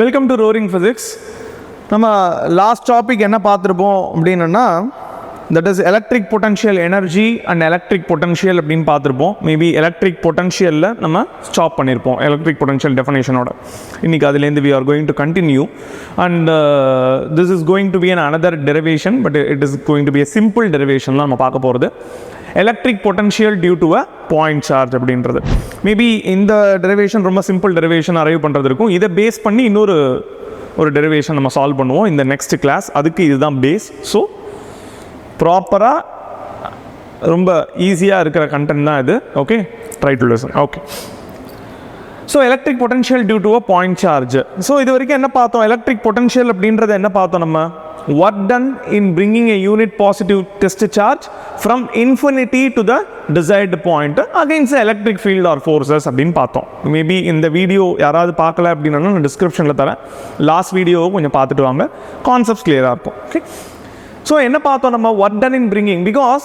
Welcome to roaring physics. நம்ம last topic என்ன பார்த்துருப்போம் அப்படின்னா, that is electric potential energy and electric potential அப்படின்னு பார்த்துருப்போம். மேபி எலக்ட்ரிக் பொட்டன்ஷியலில் நம்ம ஸ்டாப் பண்ணியிருப்போம் எலக்ட்ரிக் பொட்டன்ஷியல் டெஃபினேஷனோட. இன்றைக்கி அதுலேருந்து we are going to continue and this is going to be an another derivation, but it is going to be a simple டெரிவேஷன்லாம் நம்ம பார்க்க போகிறது. Electric potential due to a point charge அப்படின்றது. Maybe இந்த derivation ரொம்ப simple derivation arrive பண்ணுறது இருக்கும். இதை பேஸ் பண்ணி இன்னொரு டெரிவேஷன் நம்ம சால்வ் பண்ணுவோம் இந்த நெக்ஸ்ட் கிளாஸ். அதுக்கு இதுதான் பேஸ். ஸோ ப்ராப்பராக ரொம்ப ஈஸியாக இருக்கிற கண்டென்ட் தான் இது. Okay, try to listen. Okay, so electric potential due to a point charge. So இது வரைக்கும் என்ன பார்த்தோம்? எலக்ட்ரிக் பொட்டன்ஷியல் அப்படின்றத என்ன பார்த்தோம் நம்ம? What done in bringing a unit positive test charge from infinity to the desired point against the electric field or forces அப்படின்னு பார்த்தோம். மேபி இந்த வீடியோ யாராவது பார்க்கல அப்படின்னா நான் டிஸ்கிரிப்ஷனில் தரேன். லாஸ்ட் வீடியோவை கொஞ்சம் பார்த்துட்டு வாங்க, கான்செப்ட்ஸ் கிளியராக இருக்கும். ஓகே, ஸோ என்ன பார்த்தோம் நம்ம? What done in bringing, because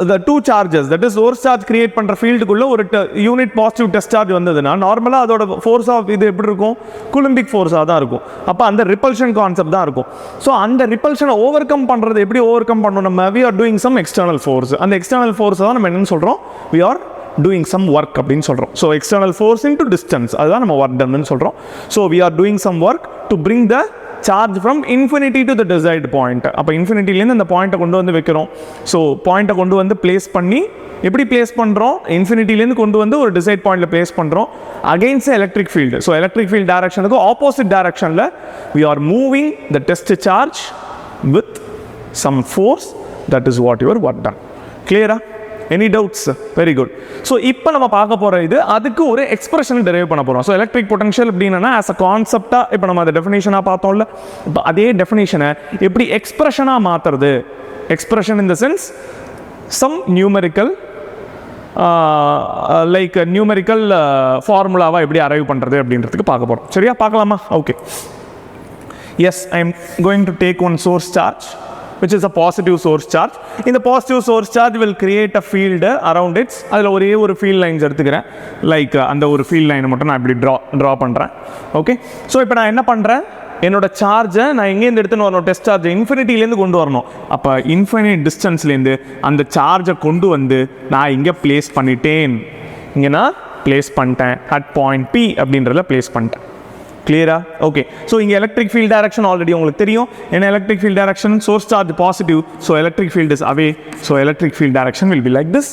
the two charges, that is source charge create பண்ணுற ஃபீல்டுக்குள்ள ஒரு யூனிட் பாசிட்டிவ் டெஸ்ட் சார்ஜ் வந்ததுன்னா நார்மலாக அதோட ஃபோர்ஸ் ஆஃப் இது எப்படி இருக்கும்? கூலம்பிக் ஃபோர்ஸாக தான் இருக்கும். அப்போ அந்த ரிப்பல்ஷன் கான்செப்ட் தான் இருக்கும். ஸோ அந்த ரிப்பல்ஷனை ஓவர் கம் பண்ணுறது எப்படி ஓவர் கம் பண்ணணும்? நம்ம we are doing some external force. அந்த எக்ஸ்டர்னல் ஃபோர்ஸை தான் நம்ம என்னன்னு சொல்கிறோம்? we are doing some work அப்படின்னு சொல்கிறோம். So external force into distance, அதுதான் நம்ம ஒர்க் டன்னு சொல்கிறோம். So we are doing some work to bring the charge from infinity to the desired point. அப்போ இன்ஃபினிட்டிலேருந்து அந்த பாயிண்ட்டை கொண்டு வந்து வைக்கிறோம். ஸோ பாயிண்ட்டை கொண்டு வந்து பிளேஸ் பண்ணி எப்படி பிளேஸ் பண்ணுறோம்? இன்ஃபினிட்டிலேருந்து கொண்டு வந்து ஒரு டிசைட் பாயிண்டில் பிளேஸ் பண்ணுறோம் against electric field. So electric field டைரக்ஷனுக்கு ஆப்போசிட் டைரக்ஷனில் we are moving the test charge with some force. That is what your work done. கிளியரா? Any doubts? Very good. So இப்போ நம்ம பார்க்க போகிற இது அதுக்கு ஒரு எக்ஸ்பிரஷன் டெரைவ் பண்ண போகிறோம். ஸோ எலக்ட்ரிக் பொட்டன்ஷியல் அப்படின்னா ஆஸ் அ கான்செப்டாக இப்போ நம்ம அதை டெஃபினேஷனாக பார்த்தோம்ல, இப்போ அதே டெஃபினேஷனை எப்படி எக்ஸ்பிரஷனாக மாற்றுறது? Expression in the sense some numerical like numerical ஃபார்முலாவாக எப்படி அரைவ் பண்ணுறது அப்படின்றதுக்கு பார்க்க போகிறோம். சரியா? பார்க்கலாமா? Okay, yes, I am going to take one source charge which is a positive source charge. In the positive source charge will create a field around it. அதில் ஒரே ஒரு ஃபீல்ட் லைன்ஸ் எடுத்துக்கிறேன். லைக் அந்த ஒரு ஃபீல்ட் லைனை மட்டும் நான் இப்படி ட்ரா பண்ணுறேன். ஓகே, ஸோ இப்போ நான் என்ன பண்ணுறேன்? என்னோட சார்ஜை நான் எங்கேருந்து எடுத்துன்னு வரணும்? டெஸ்ட் சார்ஜ் இன்ஃபினிட்டிலேருந்து கொண்டு வரணும். அப்போ இன்ஃபினிட் டிஸ்டன்ஸ்லேருந்து அந்த சார்ஜை கொண்டு வந்து நான் இங்கே பிளேஸ் பண்ணிட்டேன். இங்கே நான் பிளேஸ் பண்ணிட்டேன் அட் பாயிண்ட் பி அப்படின்றத பிளேஸ் பண்ணிட்டேன். கிளியரா? ஓகே, ஸோ இங்கே எலக்ட்ரிக் ஃபீல்ட் டைரக்ஷன் ஆல்ரெடி உங்களுக்கு தெரியும். என்ன electric field direction? Source charge positive, so electric field is away. So electric field direction will be like this.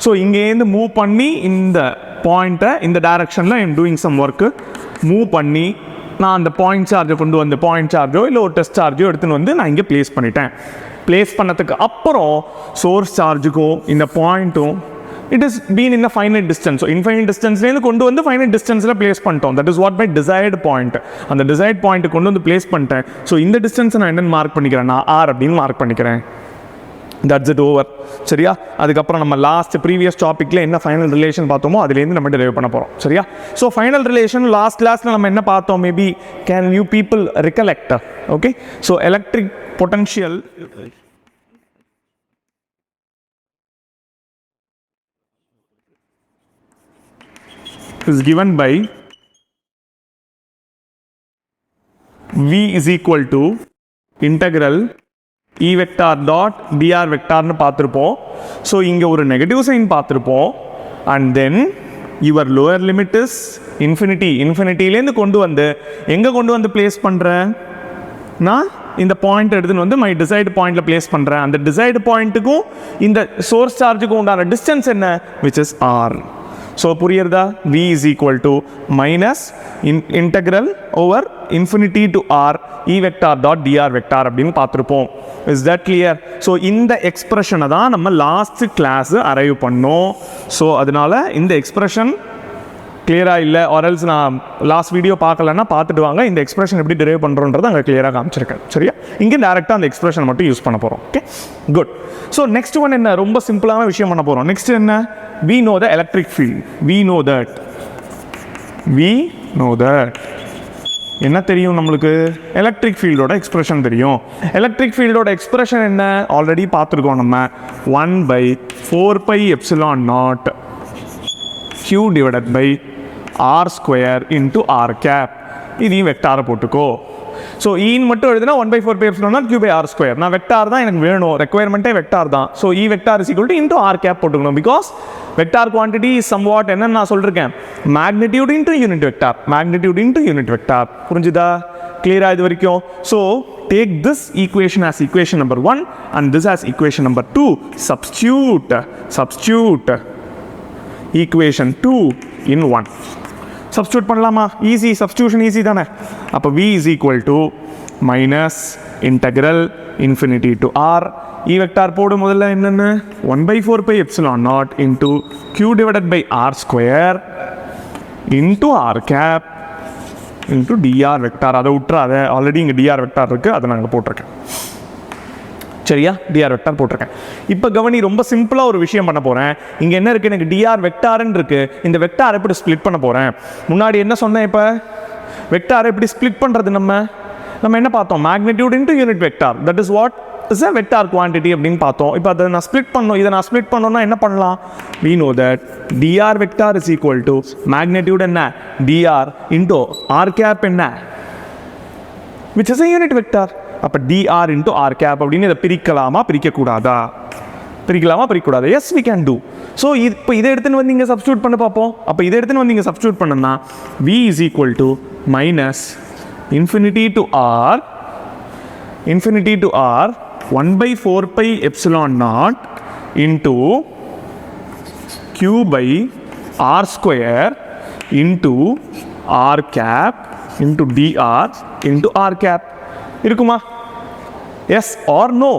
So இங்கேருந்து move பண்ணி இந்த பாயிண்ட்டை இந்த டைரக்ஷனில் I am doing some work. Move பண்ணி நான் அந்த பாயிண்ட் சார்ஜை கொண்டு வந்து பாயிண்ட் சார்ஜோ இல்லை ஒரு டெஸ்ட் சார்ஜோ எடுத்துன்னு வந்து நான் இங்கே பிளேஸ் பண்ணிட்டேன். பிளேஸ் பண்ணதுக்கு அப்புறம் சோர்ஸ் சார்ஜுக்கும் இந்த பாயிண்ட்டும் it is been in a finite distance. So infinite distance லேருந்து கொண்டு வந்து finite distanceல place பண்ணிட்டோம். That is what my desired point. அந்த desired point கொண்டு வந்து place பண்ணிட்டேன். ஸோ இந்த டிஸ்டன்ஸை நான் என்னென்னு மார்க் பண்ணிக்கிறேன்? நான் ஆர் அப்படின்னு மார்க் பண்ணிக்கிறேன். That's it, over. சரியா? அதுக்கப்புறம் நம்ம லாஸ்ட் ப்ரீவியஸ் டாப்பிக்கில் என்ன ஃபைனல் ரிலேஷன் பார்த்தோமோ அதுலேருந்து நம்ம டெரைவ் பண்ண போகிறோம். சரியா? ஸோ ஃபைனல் ரிலேஷன் லாஸ்ட் கிளாஸில் நம்ம என்ன பார்த்தோம்? Maybe can you people recollect? Okay, so electric potential is given by V is equal to integral E vector dot dr vector னு பார்த்துருப்போம். ஸோ இங்கே ஒரு நெகட்டிவ் சைன் பார்த்துருப்போம். And then your lower limit is infinity. இன்ஃபினிட்டிலேருந்து கொண்டு வந்து எங்கே கொண்டு வந்து பிளேஸ் பண்ணுறேன்? நான் இந்த பாயிண்ட் எடுத்துன்னு வந்து மை டிசைடு பாயிண்டில் பிளேஸ் பண்ணுறேன். அந்த டிசைடு பாயிண்ட்டுக்கும் இந்த சோர்ஸ் சார்ஜுக்கும் உண்டான டிஸ்டன்ஸ் என்ன? Which is R. ஸோ புரியுறதா? V is equal to minus integral over infinity to r E vector dot dr vector அப்படின்னு பார்த்துருப்போம். Is that clear? ஸோ இந்த எக்ஸ்பிரஷனை தான் நம்ம லாஸ்ட் கிளாஸ் அரைவ் பண்ணோம். ஸோ அதனால இந்த எக்ஸ்பிரஷன் கிளியராக இல்லை, ஆர்எல்ஸ் நான் லாஸ்ட் வீடியோ பார்க்கலன்னா பார்த்துட்டு வாங்க. இந்த எக்ஸ்பிரஷன் எப்படி டெரைவ் பண்ணுறோன்றது அங்கே கிளியராக காமிச்சிருக்கேன். சரியா? இங்கே டேரெக்டாக அந்த எக்ஸ்பிரஷன் மட்டும் யூஸ் பண்ண போகிறோம். Okay, good. So next one என்ன? ரொம்ப சிம்பிளான விஷயம் பண்ண போகிறோம். நெக்ஸ்ட் என்ன? we know the electric field. we know that என்ன தெரியும் நம்மளுக்கு? எலக்ட்ரிக் ஃபீல்டோட எக்ஸ்பிரஷன் தெரியும். எலக்ட்ரிக் ஃபீல்டோட எக்ஸ்பிரஷன் என்ன? ஆல்ரெடி பார்த்துருக்கோம் நம்ம. 1/4πε0 q divided by r square into r cap. இதையும் வெக்டாரை போட்டுக்கோ. ஸோ ஈன்னு மட்டும் எழுதுனா 1/4 pi epsilon naught q by r square. நான் வெக்டார் தான் எனக்கு வேணும், ரெக்குயர்மெண்ட்டே வெக்டார் தான். So E vector is equal to into r cap போட்டுக்கணும். Because vector quantity is somewhat என்னன்னு நான் சொல்லிருக்கேன், magnitude into unit vector, magnitude into unit vector. புரிஞ்சுதா? கிளியரா இது வரைக்கும்? So take this equation as equation number 1 and this as equation number 2. Substitute equation 2 in 1. Substitute பண்ணலாமா? Easy, substitution easy தானே. அப்போ v is equal to minus integral infinity to r. E vector போடு முதல்ல என்னன்னு 1/4 pi epsilon naught into q divided by r square into r cap into dr vector. அதை விட்டுறாத, already இங்கே dr vector இருக்குது, அதை நாங்கள் போட்டிருக்கேன். சரியா? dr vector போட்டிருக்கேன். இப்போ கவனி, ரொம்ப சிம்பிளாக ஒரு விஷயம் பண்ண போகிறேன். இங்கே என்ன இருக்குது, எனக்கு dr வெக்டார்ன்னு இருக்குது. இந்த வெக்டார் எப்படி ஸ்ப்ளிட் பண்ண போகிறேன்? முன்னாடி என்ன சொன்னேன், இப்போ வெக்டார் எப்படி ஸ்ப்ளிட் பண்ணுறது? நம்ம என்ன பார்த்தோம், magnitude into unit vector, that is what is a vector quantity அப்படின்னு பார்த்தோம். இப்போ அதை நான் ஸ்ப்ளிட் பண்ணணும். இதை நான் ஸ்ப்ளிட் பண்ணணும்னா என்ன பண்ணலாம்? we know that dr vector is equal to magnitude என்ன, dr into r cap என்ன, which is a unit vector. அப்போ dr into r cap அப்படின்னு இதை பிரிக்கலாமா பிரிக்கக்கூடாதா? பிரிக்கக்கூடாது. yes we can do. So இப்போ இதை எடுத்துன்னு வந்து இங்கே சப்ஸ்டியூட் பண்ண பார்ப்போம். அப்போ இதை எடுத்துன்னு வந்து இங்கே சப்ஸ்டியூட் பண்ணோம்னா v is equal to minus infinity to r 1/4 pi epsilon naught into q by r square into r cap into dr into r cap. இருக்குமா? yes or no?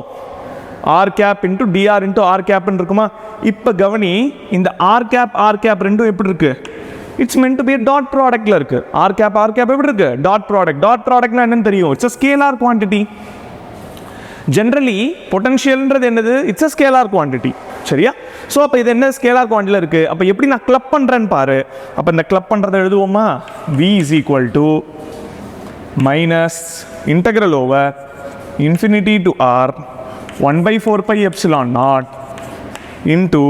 r cap into dr into r cap இருக்குமா? இப்போ கவனி, இந்த r cap ரெண்டும் எப்படி இருக்கு? It's meant to be a dot productல இருக்கு. r cap எப்படி இருக்கு? dot productனா என்னன்னு தெரியும்? it's a scalar quantity. Generally பொட்டன்ஷியல்ன்றது என்னது? It's a scalar quantity. சரியா? ஸோ அப்போ இது என்ன ஸ்கேலார் குவான்டிட்டியில் இருக்குது. அப்போ எப்படி நான் கிளப் பண்ணுறேன்னு பாரு. அப்போ இந்த கிளப் பண்ணுறதை எழுதுவோமா? v is equal to minus integral over infinity to r 1/4 pi epsilon naught into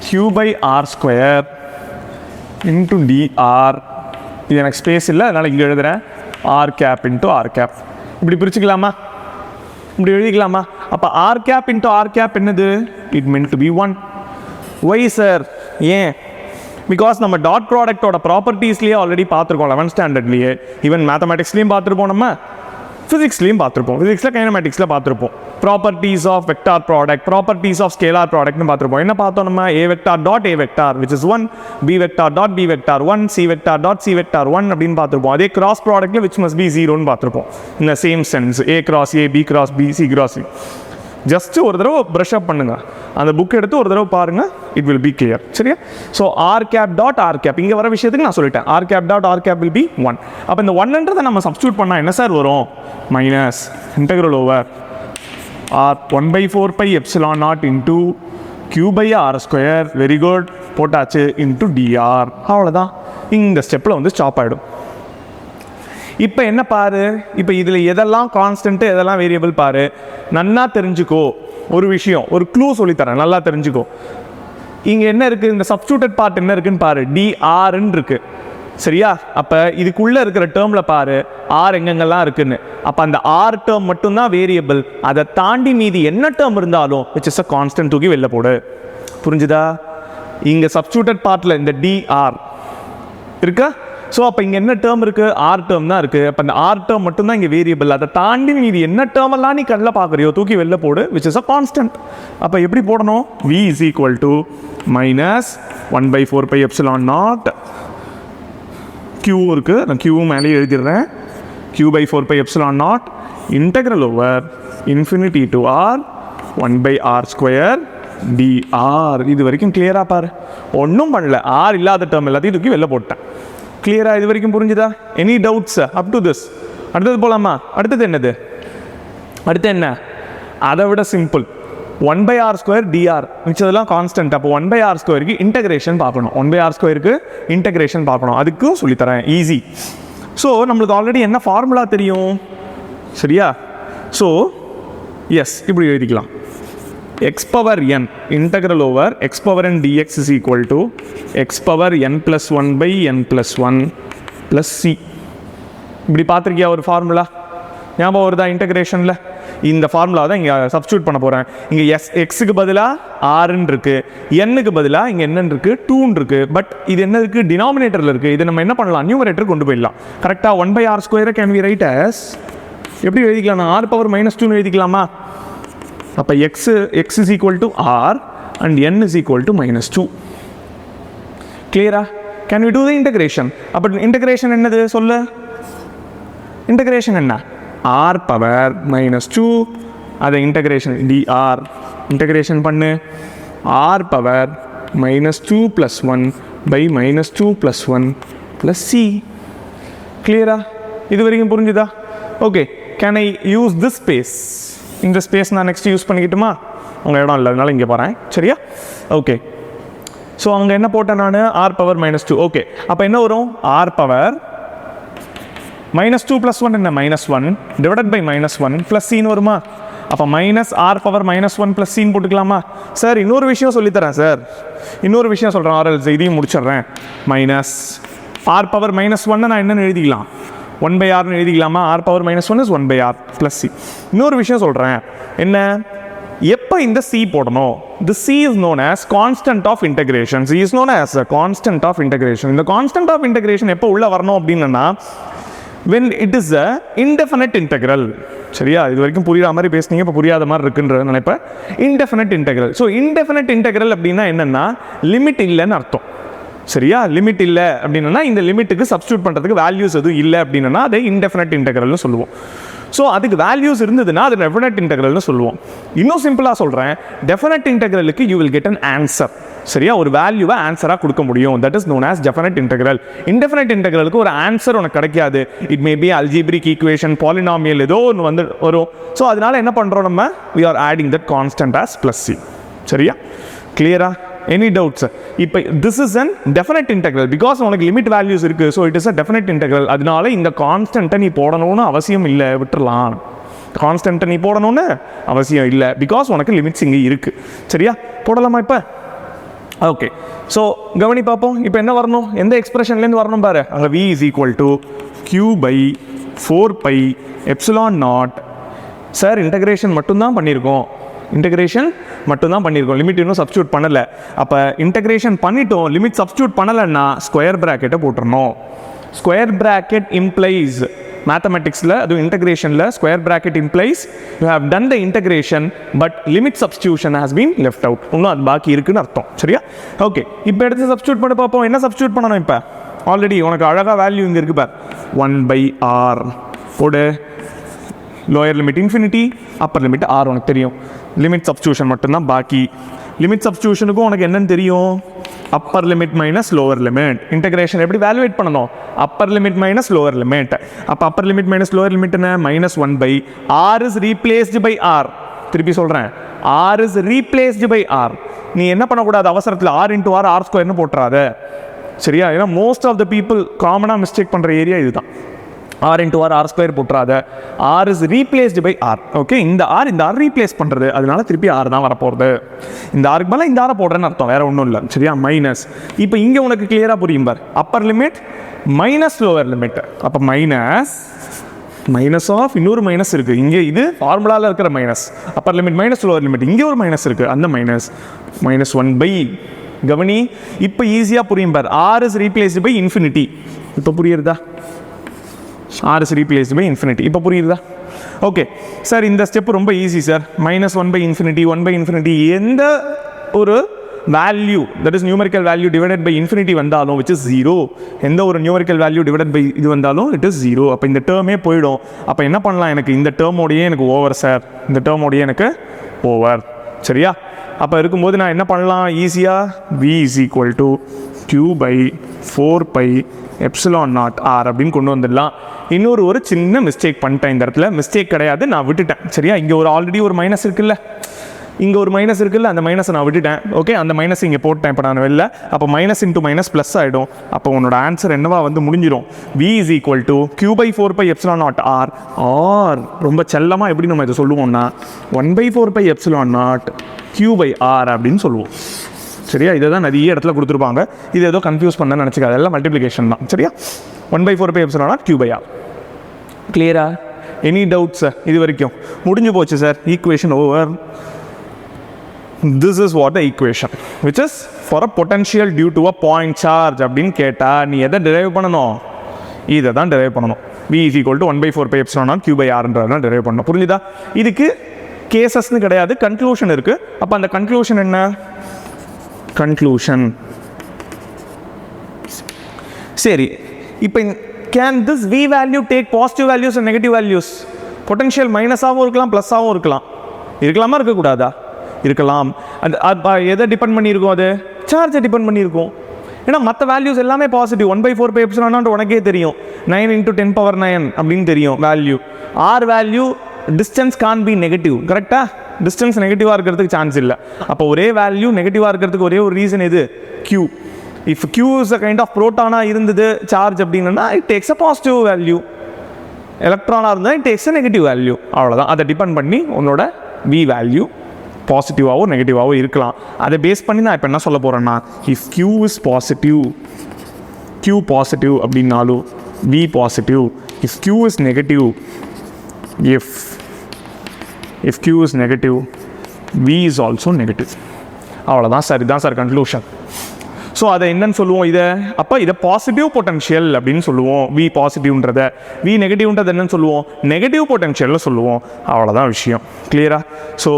q by r square into dr. இது எனக்கு ஸ்பேஸ் இல்லை, அதனால் இங்கே எழுதுகிறேன் r cap into r cap. இப்படி பிரிச்சுக்கலாமா? இப்படி எழுதிக்கலாமா? அப்போ r cap into r cap என்னது? it meant to be 1. why sir? ஏன்? பிகாஸ் நம்ம டாட் ப்ராடக்டோட ப்ராப்பர்ட்டிஸ்லேயே ஆல்ரெடி பார்த்துருக்கோம் 11th ஸ்டாண்டர்ட்லேயே. ஈவன் மேத்தமெட்டிக்ஸ்லேயும் பார்த்துருப்போம், நம்ம ஃபிசிக்ஸ்லேயும் பார்த்துருப்போம், ஃபிசிக்ஸில் கைனமேட்டிக்ஸில் பார்த்துருப்போம். Properties of vector product, properties of scalar ப்ராடக்ட்னு பார்த்துருப்போம். என்ன பார்த்தோம் நம்ம? a vector dot a vector which is 1, b vector dot b vector 1, c vector dot c vector 1 அப்படின்னு பார்த்துருப்போம். அதே கிராஸ் ப்ராடக்ட்ல which must be 0ன்னு பார்த்துருப்போம். in the same sense a cross a, b cross b, c cross c. Just ஒரு தடவை brush அப் பண்ணுங்க, அந்த book எடுத்து ஒரு தடவை பாருங்க, இட் வில் பி கிளியர். சரியா? So R cap dot R cap, இங்கே வர விஷயத்துக்கு நான் சொல்லிட்டேன், R cap dot R cap will be 1. அப்போ இந்த 1ன்றதை நம்ம சப்ஸ்டியூட் பண்ணால் என்ன சார் வரும்? Minus integral over R 1/4 pi epsilon naught into q by r square. Very good, போட்டாச்சு, இன்டூ dr. அவ்வளோதான். இந்த ஸ்டெப்பில் வந்து ஸ்டாப் ஆகிடும். இப்போ என்ன பாரு, இப்போ இதில் எதெல்லாம் கான்ஸ்டன்ட்டு எதெல்லாம் வேரியபிள் பாரு. நல்லா தெரிஞ்சுக்கோ ஒரு விஷயம், ஒரு க்ளூ சொல்லித்தரேன், நல்லா தெரிஞ்சுக்கோ. இங்கே என்ன இருக்குது, இந்த சப்ஸ்டியூட்டட் பார்ட் என்ன இருக்குன்னு பாரு, drன்னு இருக்கு. சரியா? அப்போ இதுக்குள்ளே இருக்கிற டேர்மில் பாரு ஆர் எங்கெங்கெல்லாம் இருக்குன்னு. அப்போ அந்த ஆர் டேர்ம் மட்டும்தான் வேரியபிள். அதை தாண்டி மீதி என்ன டேர்ம் இருந்தாலும் which is a constant தூக்கி வெளில போடு. புரிஞ்சுதா? இங்கே சப்ஸ்டியூட்டட் பார்ட்டில் இந்த dr இருக்கா? ஸோ அப்போ இங்கே என்ன டேர்ம் இருக்குது? ஆர் டேர்ம் தான் இருக்குது. அப்போ அந்த ஆர் டேர்ம் மட்டும்தான் இங்கே வேரியபிள். அதை தாண்டி மீதி என்ன டேர்மெல்லாம் நீ கண்ணில் பார்க்குறியோ தூக்கி வெளில போடு, which is a constant. அப்போ எப்படி போடணும்? v is equal to minus 1/4 pi epsilon naught q இருக்குது, நான் q மேலேயே எழுதிடுறேன், q/4 pi epsilon naught integral over infinity to r 1/r square dr. இது வரைக்கும் கிளியராக பாரு, ஒன்றும் பண்ணல, ஆர் இல்லாத டேர்ம் எல்லாத்தையும் தூக்கி வெளில போட்டேன். கிளியராக இது வரைக்கும் புரிஞ்சுதா? Any doubts up to this? அடுத்தது போகலாமா? அடுத்தது என்னது? அடுத்து என்ன? அதை விட சிம்பிள், 1/r square dr, மிச்சதெல்லாம் கான்ஸ்டன்ட். அப்போ 1/r ஸ்கொயருக்கு இன்டகிரேஷன் பார்க்கணும், 1/r ஸ்கொயருக்கு இன்டகிரேஷன் பார்க்கணும், அதுக்கும் சொல்லித்தரேன், ஈஸி. ஸோ நம்மளுக்கு ஆல்ரெடி என்ன ஃபார்முலா தெரியும், சரியா? ஸோ எஸ், இப்படி எழுதிக்கலாம், x power n integral over x power n dx is equal to x power n plus 1 by n plus 1 plus c. இப்படி பார்த்துருக்கியா ஒரு ஃபார்முலா ஞாபகம் வருதா இன்டகிரேஷனில்? இந்த ஃபார்முலா தான் இங்கே சப்ஸ்டியூட் பண்ண போகிறேன். இங்கே எக்ஸுக்கு பதிலாக ஆறுன்னு இருக்குது, என்னுக்கு பதிலாக இங்கே என்னன்னு இருக்குது, 2ன்னு இருக்குது. பட் இது என்ன இருக்குது, டினாமினேட்டரில் இருக்குது. இதை நம்ம என்ன பண்ணலாம், நியூமரேட்டர் கொண்டு போயிடலாம். கரெக்டாக 1/r² can we write as எப்படி எழுதிக்கலாம், நான் r⁻²ன்னு எழுதிக்கலாமா? அப்போ x is equal to r and n is equal to -2. கிளியரா? Can we do the integration? அப்போ இன்டகிரேஷன் என்னது சொல்லு, இன்டகிரேஷன் என்ன, r⁻², அதை இன்டகிரேஷன் dr இன்டகிரேஷன் பண்ணு, r⁻² + 1 by -2 + 1 + c. கிளியரா? இது வரைக்கும் புரிஞ்சுதா? Okay, can I use this space? இந்த ஸ்பேஸ் நான் நெக்ஸ்ட் யூஸ் பண்ணிக்கிட்டுமா? உங்கள் இடம் இல்லை, அதனால இங்கே போகிறேன். சரியா? ஓகே, ஸோ அங்கே என்ன போட்டேன் நான், r⁻². ஓகே, அப்போ என்ன வரும், r⁻² + 1 என்ன, -1 டிவைடட் பை -1 + c வருமா? அப்போ -r⁻−1 + c போட்டுக்கலாமா? சார் இன்னொரு விஷயம் சொல்லித்தரேன் சார், இன்னொரு விஷயம் சொல்கிறேன், ஆர்எல்ஸ் இதையும் முடிச்சிடுறேன். -r⁻−1 நான் என்னென்னு எழுதிக்கலாம், 1/r எழுதிக்கலாமா? r⁻−1 is 1/r + c. இன்னொரு விஷயம் சொல்கிறேன், என்ன, எப்போ இந்த c போடணும், the c is known as constant of integration. c is known as a constant of integration. இந்த constant of integration எப்போ உள்ள வரணும் அப்படின்னா, when it is a indefinite integral. சரியா? இது வரைக்கும் புரியாத மாதிரி பேசுனீங்க, இப்போ புரியாத மாதிரி இருக்குன்றது நினைப்பேன். indefinite integral. So indefinite integral அப்படின்னா என்னென்னா லிமிட் இல்லைன்னு அர்த்தம். சரியா? லிமிட் இல்லை அப்படின்னா இந்த லிமிட்டுக்கு சப்ஸ்டியூட் பண்ணுறதுக்கு வேல்யூஸ் எதுவும் இல்லை அப்படின்னா அதை இன்டெஃபினட் இன்டெக்ரல்னு சொல்லுவோம். ஸோ அதுக்கு வேல்யூஸ் இருந்ததுன்னா அது டெஃபினட் இன்டெக்ரல்னு சொல்லுவோம். இன்னும் சிம்பிளாக சொல்கிறேன், டெஃபினட் இன்டெக்ரலுக்கு you will get an answer. சரியா? ஒரு வேல்யூவை ஆன்சராக கொடுக்க முடியும். That is known as definite integral. Indefinite இன்டெக்ரலுக்கு ஒரு ஆன்சர் உனக்கு கிடைக்காது. It may be algebraic equation, polynomial, ஏதோ ஒன்று வந்து வரும். ஸோ அதனால என்ன பண்ணுறோம், நம்ம we are adding that constant as +c. சரியா? கிளியரா? Any doubts? இப்போ this is an definite integral because உனக்கு லிமிட் வேல்யூஸ் இருக்குது. So it is a definite integral. அதனால இந்த கான்ஸ்டன்ட்டை நீ போடணும்னு அவசியம் இல்லை, விட்டுறலாம். கான்ஸ்டன்ட்டை நீ போடணும்னு அவசியம் இல்லை பிகாஸ் உனக்கு லிமிட்ஸ் இங்கே இருக்குது. சரியா? போடலாமா இப்போ? ஓகே, ஸோ கவனி பார்ப்போம். இப்போ என்ன வரணும், எந்த எக்ஸ்பிரஷன்லேருந்து வரணும் பாரு. அங்கே v is equal to q/4πε0. Sir integration மட்டும்தான் பண்ணியிருக்கோம், இன்டகிரேஷன் மட்டும்தான் பண்ணியிருக்கோம், லிமிட் இன்னும் சப்ஸ்டியூட் பண்ணலை. அப்போ இன்டகிரேஷன் பண்ணிட்டோம், லிமிட் சப்ஸ்டியூட் பண்ணலைன்னா ஸ்கொயர் ப்ராக்கெட்டை போட்டுருணும். ஸ்கொயர் ப்ராக்கெட் இம்ப்ளைஸ் மேத்தமெட்டிக்ஸில், அதுவும் இன்டகிரேஷனில் square bracket implies you have done the integration but limit substitution has been left out. இன்னும் அது பாக்கி இருக்குன்னு அர்த்தம். சரியா? ஓகே, இப்போ எடுத்து சப்ஸ்டியூட் பண்ணி பார்ப்போம். என்ன சப்ஸ்டியூட் பண்ணணும்? இப்போ ஆல்ரெடி உனக்கு அழகாக வேல்யூ இங்கே இருக்கு பார், 1/r போடு. Lower limit infinity, upper limit r உனக்கு தெரியும். லிமிட் சப்ஸ்டியூஷன் மட்டும்தான் பாக்கி. லிமிட் சப்ஸ்டியூஷனுக்கும் உனக்கு என்னன்னு தெரியும், upper limit minus lower limit. Integration எப்படி வேல்யூவேட் பண்ணணும், upper limit minus lower limit. அப்போ upper limit minus lower limit என்ன, -1/r is replaced by r. திருப்பி சொல்கிறேன், r is replaced by r. நீ என்ன பண்ணக்கூடாது அவசரத்தில் r × r r² போட்டுறாத. சரியா? ஏன்னா மோஸ்ட் ஆஃப் த பீப்புள் காமனாக மிஸ்டேக் பண்ணுற ஏரியா இதுதான். r × r r² போட்டுறாத. r is replaced by r. Okay, இந்த r ரீப்ளேஸ் பண்ணுறது, அதனால திருப்பி r தான் வரப்போகிறது. இந்த r மேலே இந்த r போடுறேன்னு அர்த்தம், வேற ஒன்றும் இல்லை. சரியா? மைனஸ். இப்போ இங்கே உனக்கு கிளியராக புரியும் பார், upper limit minus lower limit. அப்போ மைனஸ் ஆஃப் இன்னொரு மைனஸ் இருக்குது இங்கே, இது ஃபார்முலாவில் இருக்கிற minus. Upper limit minus lower limit, இங்கே ஒரு மைனஸ் இருக்குது, அந்த -1/. கவனி, இப்போ ஈஸியாக புரியும் பார், r is replaced by infinity. இப்போ புரியுறதா? r is replaced by infinity. இப்போ புரியுதா? ஓகே சார், இந்த ஸ்டெப் ரொம்ப ஈஸி சார். -1/∞, 1/∞, எந்த ஒரு value, that is numerical value divided by infinity வந்தாலும் which is 0, எந்த ஒரு நியூமரிக்கல் வேல்யூ டிவைடட் பை இது வந்தாலும் இட் இஸ் 0. அப்போ இந்த டேர்மே போயிடும். அப்போ என்ன பண்ணலாம், எனக்கு இந்த டேர்மோடையே எனக்கு ஓவர் சார், இந்த டேர்மோடையே எனக்கு ஓவர். சரியா? அப்போ இருக்கும்போது நான் என்ன பண்ணலாம் ஈஸியாக, v is equal to q/4πε0r அப்படின்னு கொண்டு வந்துடலாம். ஒரு சின்ன மிஸ்டேக் பண்ணிட்டேன் இந்த இடத்துல. மிஸ்டேக் கிடையாது, நான் விட்டுட்டேன். சரியா? இங்கே ஆல்ரெடி ஒரு மைனஸ் இருக்குல்ல, இங்கே ஒரு மைனஸ் இருக்குல்ல, அந்த மைனஸை நான் விட்டுட்டேன். ஓகே, அந்த மைனஸ் இங்கே போட்டேன் இப்போ நான் வெளில. அப்போ மைனஸ் இன்ட்டு மைனஸ் ப்ளஸ் ஆகிடும். அப்போ உன்னோட ஆன்சர் என்னவா வந்து முடிஞ்சிடும், v is equal to q/4πε0r. R ரொம்ப செல்லமாக எப்படி நம்ம இதை சொல்லுவோம்னா 1/4πε0 q/r அப்படின்னு சொல்லுவோம். சரியா? இதை தான் நிறைய இடத்துல கொடுத்துருப்பாங்க. இது ஏதோ கன்ஃபியூஸ் பண்ண நினச்சிக்காது, எல்லாம் மல்டிப்ளிகேஷன் தான். சரியா? 1/4πε0 q/r. கிளியரா? Any doubts sir? இது வரைக்கும் முடிஞ்சு போச்சு sir, equation over. This is what the equation which is for a potential due to a point charge அப்படின்னு கேட்டால் நீ எதை டெரைவ் பண்ணணும்? இதை தான் டெரைவ் பண்ணணும். V is equal to 1/4πε0 Q/R derive பண்ணணும். புரிஞ்சுதா? இதுக்கு கேசஸ்னு கிடையாது, கன்க்ளூஷன் இருக்குது. அப்போ அந்த கன்க்ளூஷன் என்ன? கன்க்ளூஷன் சரி, இப்போ can this V value take positive values and negative values? Potential மைனஸாகவும் இருக்கலாம், ப்ளஸ்ஸாகவும் இருக்கலாம். இருக்கலாமா இருக்கக்கூடாதா? இருக்கலாம். அது எதை டிபெண்ட் பண்ணியிருக்கோம்? அது சார்ஜை டிபெண்ட் பண்ணியிருக்கோம். ஏன்னா மற்ற வேல்யூஸ் எல்லாமே பாசிட்டிவ். 1/4πε0 உனக்கே தெரியும், 9 × 10⁻9 அப்படின்னு தெரியும் value. R value distance can be negative, கரெக்டாக? டிஸ்டன்ஸ் நெகட்டிவாக இருக்கிறதுக்கு சான்ஸ் இல்லை. அப்போ ஒரே வேல்யூ நெகட்டிவாக இருக்கிறதுக்கு ஒரே ஒரு ரீசன் எது? Q. If Q is a kind of ப்ரோட்டானாக இருந்தது சார்ஜ் அப்படின்னா it takes a positive value. எலக்ட்ரானாக இருந்தால் it takes a negative value. அவ்வளோதான். அதை டிபெண்ட் பண்ணி உன்னோட V வேல்யூ பாசிட்டிவாகவோ நெகட்டிவாகவோ இருக்கலாம். அதை பேஸ் பண்ணி நான் இப்போ என்ன சொல்ல போகிறேன்னா, if Q is positive, Q positive அப்படின்னாலும் V positive. If Q is negative, if Q is negative, V is also negative. அவ்வளோதான் சார், இதுதான் சார் கன்க்ளூஷன். ஸோ அதை என்னன்னு சொல்லுவோம்? இதை அப்போ இதை பாசிட்டிவ் பொட்டன்ஷியல் அப்படின்னு சொல்லுவோம். V பாசிட்டிவ்ன்றதை. V நெகட்டிவ்ன்றது என்னன்னு சொல்லுவோம்? நெகட்டிவ் பொட்டன்ஷியல்னு சொல்லுவோம். அவ்வளோதான் விஷயம். கிளியரா? ஸோ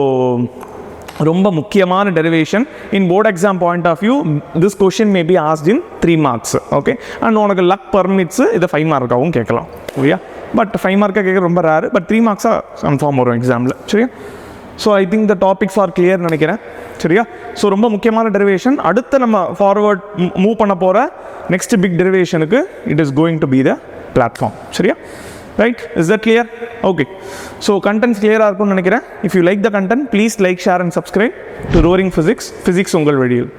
ரொம்ப முக்கியமான derivation. In board exam point of view this question may be asked in 3 marks. Okay, and உனக்கு லக் பர்மிட்ஸ் இதை 5 markஆகவும் கேட்கலாம். சரியா? பட் 5 mark கேட்க ரொம்ப ரேரு. பட் 3 marks கன்ஃபார்ம் வரும் எக்ஸாமில். சரியா? So I think the topics R clear நினைக்கிறேன். சரியா? ஸோ ரொம்ப முக்கியமான டெரிவேஷன். அடுத்து நம்ம ஃபார்வர்ட் மூவ் பண்ண போகிற நெக்ஸ்ட் பிக் டெரிவேஷனுக்கு it is going to be the platform. சரியா? Right? Is that clear? Okay. So contents கிளியராக இருக்கும்னு நினைக்கிறேன். If you like the content, please like, share and subscribe to roaring physics, physics உங்கள் வழியில்.